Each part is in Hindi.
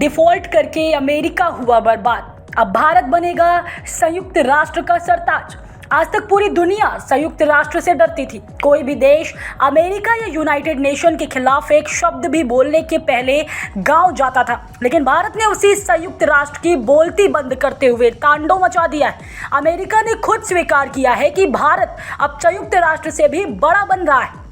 डिफॉल्ट करके अमेरिका हुआ बर्बाद। अब भारत बनेगा संयुक्त राष्ट्र का सरताज। आज तक पूरी दुनिया संयुक्त राष्ट्र से डरती थी। कोई भी देश अमेरिका या यूनाइटेड नेशन के खिलाफ एक शब्द भी बोलने के पहले गांव जाता था, लेकिन भारत ने उसी संयुक्त राष्ट्र की बोलती बंद करते हुए तांडव मचा दिया है। अमेरिका ने खुद स्वीकार किया है कि भारत अब संयुक्त राष्ट्र से भी बड़ा बन रहा है।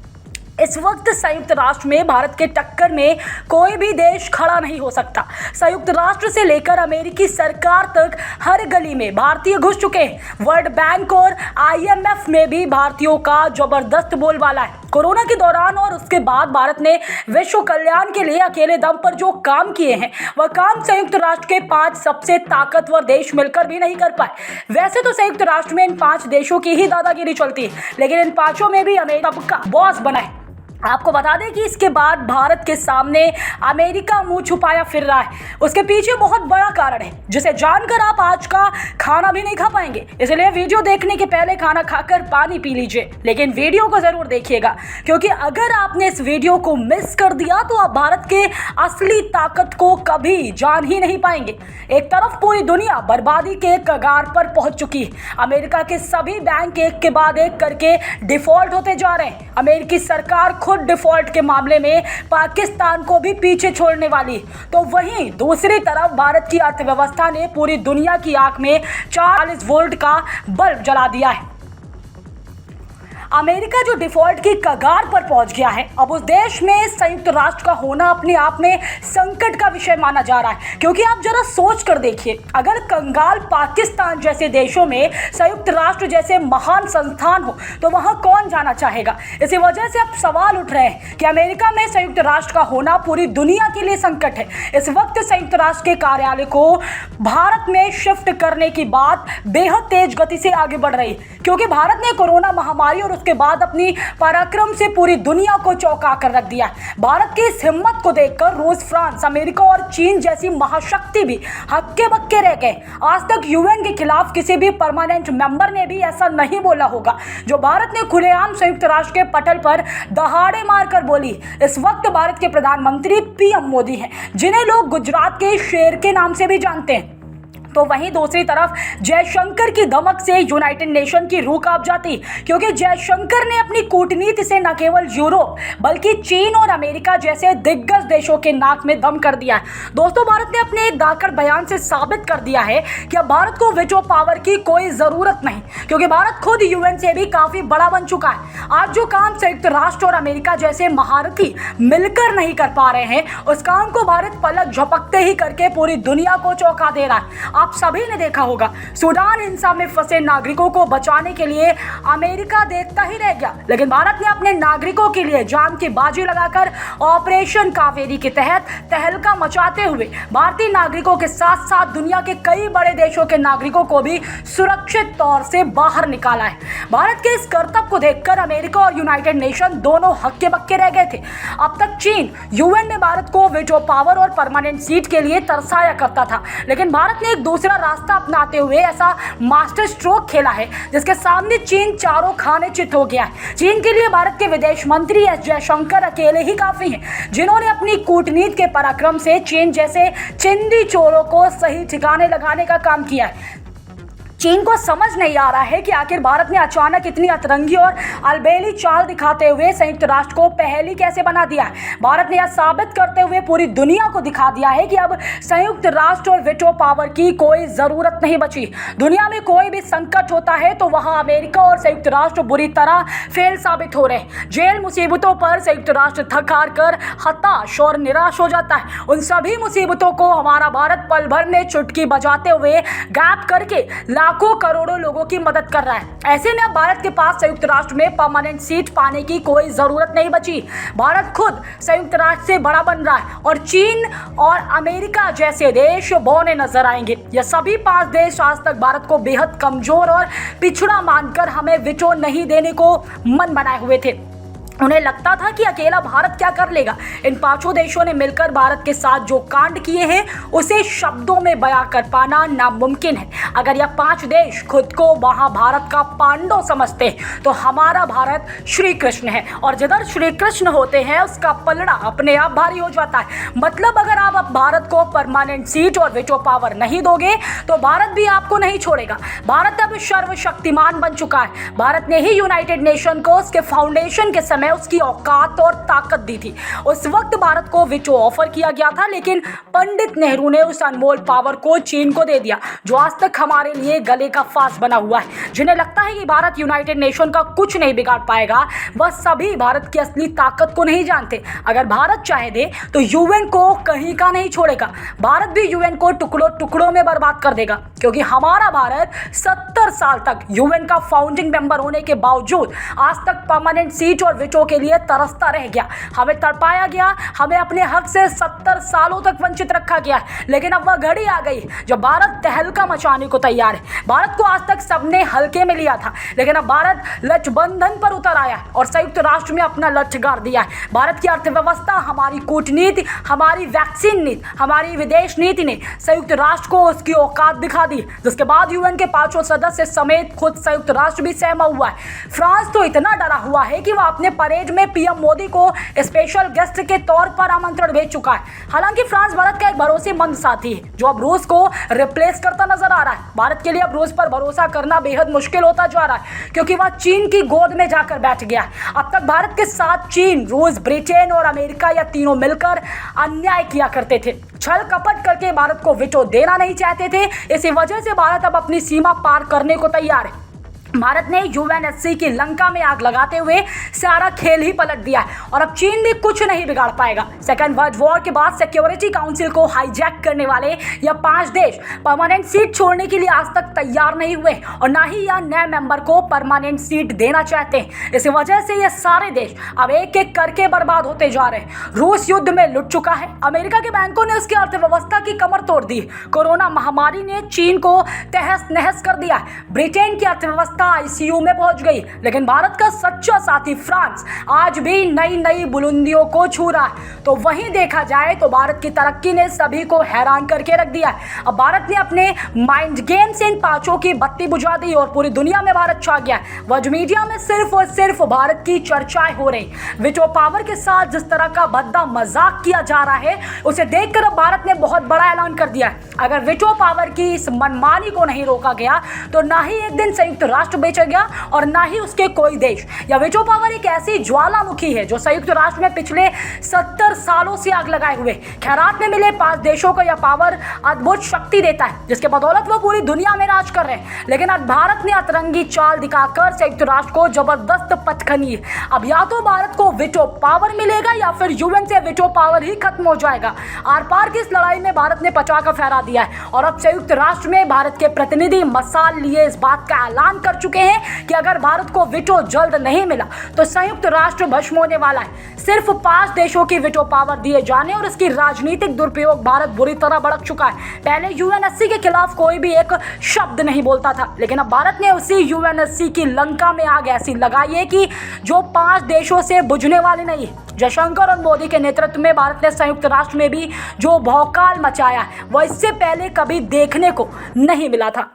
इस वक्त संयुक्त राष्ट्र में भारत के टक्कर में कोई भी देश खड़ा नहीं हो सकता। संयुक्त राष्ट्र से लेकर अमेरिकी सरकार तक हर गली में भारतीय घुस चुके हैं। वर्ल्ड बैंक और IMF में भी भारतीयों का जबरदस्त बोलबाला है। कोरोना के दौरान और उसके बाद भारत ने विश्व कल्याण के लिए अकेले दम पर जो काम किए हैं, वह काम संयुक्त राष्ट्र के 5 सबसे ताकतवर देश मिलकर भी नहीं कर पाए। वैसे तो संयुक्त राष्ट्र में इन 5 देशों की ही दादागिरी चलती है, लेकिन इन 5 में भी अमेरिका का बॉस बना है। आपको बता दें कि इसके बाद भारत के सामने अमेरिका मुंह छुपाया फिर रहा है। उसके पीछे बहुत बड़ा कारण है, जिसे जानकर आप आज का खाना भी नहीं खा पाएंगे। इसलिए वीडियो देखने के पहले खाना खाकर पानी पी लीजिए, लेकिन वीडियो को जरूर देखिएगा, क्योंकि अगर आपने इस वीडियो को मिस कर दिया तो आप भारत के असली ताकत को कभी जान ही नहीं पाएंगे। एक तरफ पूरी दुनिया बर्बादी के कगार पर पहुंच चुकी है। अमेरिका के सभी बैंक एक के बाद एक करके डिफॉल्ट होते जा रहे हैं। अमेरिकी सरकार खुद डिफॉल्ट के मामले में पाकिस्तान को भी पीछे छोड़ने वाली। तो वहीं दूसरी तरफ भारत की अर्थव्यवस्था ने पूरी दुनिया की आंख में 40 वोल्ट का बल्ब जला दिया है। अमेरिका जो डिफॉल्ट की कगार पर पहुंच गया है, अब उस देश में संयुक्त राष्ट्र का होना अपने आप में संकट का विषय माना जा रहा है। क्योंकि आप जरा सोच कर देखिए, अगर कंगाल पाकिस्तान जैसे देशों में संयुक्त राष्ट्र जैसे महान संस्थान हो तो वहां कौन जाना चाहेगा। इसी वजह से अब सवाल उठ रहे हैं कि अमेरिका में संयुक्त राष्ट्र का होना पूरी दुनिया के लिए संकट है। इस वक्त संयुक्त राष्ट्र के कार्यालय को भारत में शिफ्ट करने की बात बेहद तेज गति से आगे बढ़ रही है, क्योंकि भारत ने कोरोना महामारी और के बाद अपनी पराक्रम से पूरी दुनिया को चौंका कर रख दिया। भारत की इस हिम्मत को देखकर रूस, फ्रांस, अमेरिका और चीन जैसी महाशक्ति भी हक्के बक्के रह गए। आज तक UN के खिलाफ किसी भी परमानेंट मेंबर ने भी ऐसा नहीं बोला होगा जो भारत ने खुलेआम संयुक्त राष्ट्र के पटल पर दहाड़े मारकर बोली। इस वक्त भारत के प्रधानमंत्री PM मोदी हैं, जिन्हें लोग गुजरात के शेर के नाम से भी जानते हैं। तो वहीं दूसरी तरफ जयशंकर की धमक से यूनाइटेड नेशन की रूह कांप जाती, क्योंकि जयशंकर ने अपनी कूटनीति से न केवल यूरोप बल्कि चीन और अमेरिका जैसे दिग्गज देशों के नाक में दम कर दिया है। दोस्तों, भारत ने अपने एक दाकड़ बयान से साबित कर दिया है कि अब भारत को वीटो पावर की कोई जरूरत नहीं, क्योंकि भारत खुद UN से भी काफी बड़ा बन चुका है। आज जो काम संयुक्त राष्ट्र और अमेरिका जैसे महारथी मिलकर नहीं कर पा रहे हैं, उस काम को भारत पलक झपकते ही करके पूरी दुनिया को चौंका दे रहा है। आप सभी ने देखा होगा, सूडान हिंसा में फंसे नागरिकों को बचाने के लिए अमेरिका देखता ही रह गया, लेकिन भारत ने अपने नागरिकों के लिए जान की बाजी लगाकर ऑपरेशन कावेरी के तहत तहलका मचाते हुए भारतीय नागरिकों के साथ साथ दुनिया के कई बड़े देशों के नागरिकों को भी सुरक्षित तौर से बाहर निकाला है। भारत के इस करतब को देखकर अमेरिका और यूनाइटेड नेशन दोनों हक्के बक्के रह गए थे। अब तक चीन UN में भारत को वीटो पावर और परमानेंट सीट के लिए तरसाया करता था, लेकिन भारत ने एक दूसरा रास्ता अपनाते हुए ऐसा मास्टर स्ट्रोक खेला है जिसके सामने चीन चारों खाने चित हो गया है। चीन के लिए भारत के विदेश मंत्री S जयशंकर अकेले ही काफी हैं, जिन्होंने अपनी कूटनीति के पराक्रम से चीन जैसे चिंदी चोरों को सही ठिकाने लगाने का काम किया है। चीन को समझ नहीं आ रहा है कि आखिर भारत ने अचानक इतनी अतरंगी और अलबेली चाल दिखाते हुए संयुक्त राष्ट्र को पहेली कैसे बना दिया है। भारत ने यह साबित करते हुए पूरी दुनिया को दिखा दिया है कि अब संयुक्त राष्ट्र और वीटो पावर की कोई जरूरत नहीं बची। दुनिया में कोई भी संकट होता है तो वहां अमेरिका और संयुक्त राष्ट्र बुरी तरह फेल साबित हो रहे हैं। जेल मुसीबतों पर संयुक्त राष्ट्र थक हार कर हताश और निराश हो जाता है। उन सभी मुसीबतों को हमारा भारत पल भर में चुटकी बजाते हुए गैप करके लाखों करोड़ों लोगों की मदद कर रहा है। ऐसे में अब भारत के पास संयुक्त राष्ट्र में परमानेंट सीट पाने की कोई जरूरत नहीं बची। भारत खुद संयुक्त राष्ट्र से बड़ा बन रहा है और चीन और अमेरिका जैसे देश बौने नजर आएंगे। यह सभी 5 देश आज तक भारत को बेहद कमजोर और पिछड़ा मानकर हमें वीटो नहीं देने को मन बनाए हुए थे। उन्हें लगता था कि अकेला भारत क्या कर लेगा। इन पांचों देशों ने मिलकर भारत के साथ जो कांड किए हैं उसे शब्दों में बयां कर पाना नामुमकिन है। अगर यह पांच देश खुद को महाभारत का पांडव समझते हैं तो हमारा भारत श्री कृष्ण है, और जिधर श्री कृष्ण होते हैं उसका पलड़ा अपने आप भारी हो जाता है। मतलब अगर आप अब भारत को परमानेंट सीट और वेटो पावर नहीं दोगे तो भारत भी आपको नहीं छोड़ेगा। भारत अब सर्वशक्तिमान बन चुका है। भारत ने ही यूनाइटेड नेशन को उसके फाउंडेशन के समय उसकी औकात और ताकत दी थी। उस वक्त भारत को वीटो ऑफर किया गया था, लेकिन पंडित नेहरू ने उस अनमोल पावर को चीन को दे दिया, जो आज तक हमारे लिए गले का फांस बना हुआ है। जिन्हें लगता है कि भारत यूनाइटेड नेशन का कुछ नहीं बिगाड़ पाएगा, वह सभी भारत की असली ताकत को नहीं जानते। अगर भारत चाहे दे तो यूएन को कहीं का नहीं छोड़ेगा। भारत भी यूएन को टुकड़ों टुकड़ों में बर्बाद कर देगा, क्योंकि हमारा भारत 70 साल तक यूएन का फाउंडिंग मेंबर होने के बावजूद आज तक परमानेंट सीट और वीटो के लिए तरसता रह गया। हमें तड़पाया गया, हमें अपने हक से 70 सालों तक वंचित रखा गया है। लेकिन अब वह घड़ी आ गई जब भारत तहलका मचाने को तैयार है। भारत को आज तक सबने हल्के में लिया था, लेकिन अब भारत लठबंधन पर उतर आया है और संयुक्त राष्ट्र में अपना लठ गाड़ दिया है। भारत की अर्थव्यवस्था, हमारी कूटनीति, हमारी वैक्सीन नीति, हमारी विदेश नीति ने संयुक्त राष्ट्र को उसकी औकात दिखा दी, जिसके बाद यूएन के पांचों सदस्य समेत खुद संयुक्त राष्ट्र भी सहमा हुआ है। फ्रांस तो इतना डरा हुआ है कि वह अपने परेड में पीएम मोदी को स्पेशल गेस्ट के तौर पर आमंत्रण भेज चुका है। हालांकि फ्रांस भारत का एक भरोसेमंद साथी है जो अब रूस को रिप्लेस करता नजर आ रहा है। भारत के लिए अब रूस पर भरोसा करना बेहद मुश्किल होता जा रहा है, क्योंकि वह चीन की गोद में जाकर बैठ गया है। अब तक भारत के साथ चीन, रूस, ब्रिटेन और अमेरिका या तीनों मिलकर अन्याय किया करते थे, छल कपट करके भारत को वीटो देना नहीं चाहते थे। इसी वजह से भारत अब अपनी सीमा पार करने को तैयार है। भारत ने यूएनएससी की लंका में आग लगाते हुए सारा खेल ही पलट दिया है, और अब चीन भी कुछ नहीं बिगाड़ पाएगा। सेकेंड वर्ल्ड वॉर के बाद सिक्योरिटी काउंसिल को हाईजैक करने वाले यह 5 देश परमानेंट सीट छोड़ने के लिए आज तक तैयार नहीं हुए, और ना ही यह नए मेंबर को परमानेंट सीट देना चाहते हैं। इसी वजह से ये सारे देश अब एक एक करके बर्बाद होते जा रहे हैं। रूस युद्ध में लुट चुका है, अमेरिका के बैंकों ने उसकी अर्थव्यवस्था की कमर तोड़ दी, कोरोना महामारी ने चीन को तहस नहस कर दिया, ब्रिटेन की अर्थव्यवस्था आईसीयू में पहुंच गई। लेकिन भारत का सच्चा साथी फ्रांस आज भी नई नई बुलंदियों को छू रहा है। तो वहीं देखा जाए तो भारत की तरक्की ने सभी को हैरान करके रख दिया है। अब भारत ने अपने माइंड गेम से इन पांचों की बत्ती बुझा दी और पूरी दुनिया में भारत छा गया। वह मीडिया में सिर्फ और सिर्फ भारत की चर्चाएं हो रही। वीटो पावर के साथ जिस तरह का भद्दा मजाक किया जा रहा है, उसे देखकर अब भारत ने बहुत बड़ा ऐलान कर दिया है। अगर वीटो पावर की इस मनमानी को नहीं रोका गया तो ना ही एक दिन संयुक्त राष्ट्र बेचेगा और ना ही उसके कोई देश। या वीटो पावर एक ऐसी ज्वालामुखी है जो संयुक्त राष्ट्र में पिछले 70 सालों से आग लगाए हुए खैरात में मिले 5 देशों को यह पावर अद्भुत शक्ति देता है, जिसके बदौलत वो पूरी दुनिया में राज कर रहे हैं। लेकिन अब भारत ने अतरंगी चाल दिखाकर संयुक्त राष्ट्र को जबरदस्त पटखनी है। अब या तो भारत को वीटो पावर मिलेगा या फिर यूएन से वीटो पावर ही खत्म हो जाएगा। आर पार की इस लड़ाई में भारत ने पटाखा फहरा दिया है, और अब संयुक्त राष्ट्र में भारत के प्रतिनिधि मसाल लिए इस बात का ऐलान कर चुके हैं कि अगर भारत को वीटो जल्द नहीं मिला तो संयुक्त राष्ट्र भस्म होने वाला है। सिर्फ 5 देशों की वीटो पावर दिए जाने और इसकी राजनीतिक दुरुपयोग भारत बुरी तरह भड़क चुका है। पहले यूएनएससी के खिलाफ कोई भी एक शब्द नहीं बोलता था, लेकिन अब भारत ने उसी यूएनएससी की लंका में आग ऐसी लगाई है कि जो 5 देशों से बुझने वाली नहीं है। जयशंकर और मोदी के नेतृत्व में भारत ने संयुक्त राष्ट्र में भी जो भौकाल मचाया वह इससे पहले कभी देखने को नहीं मिला था।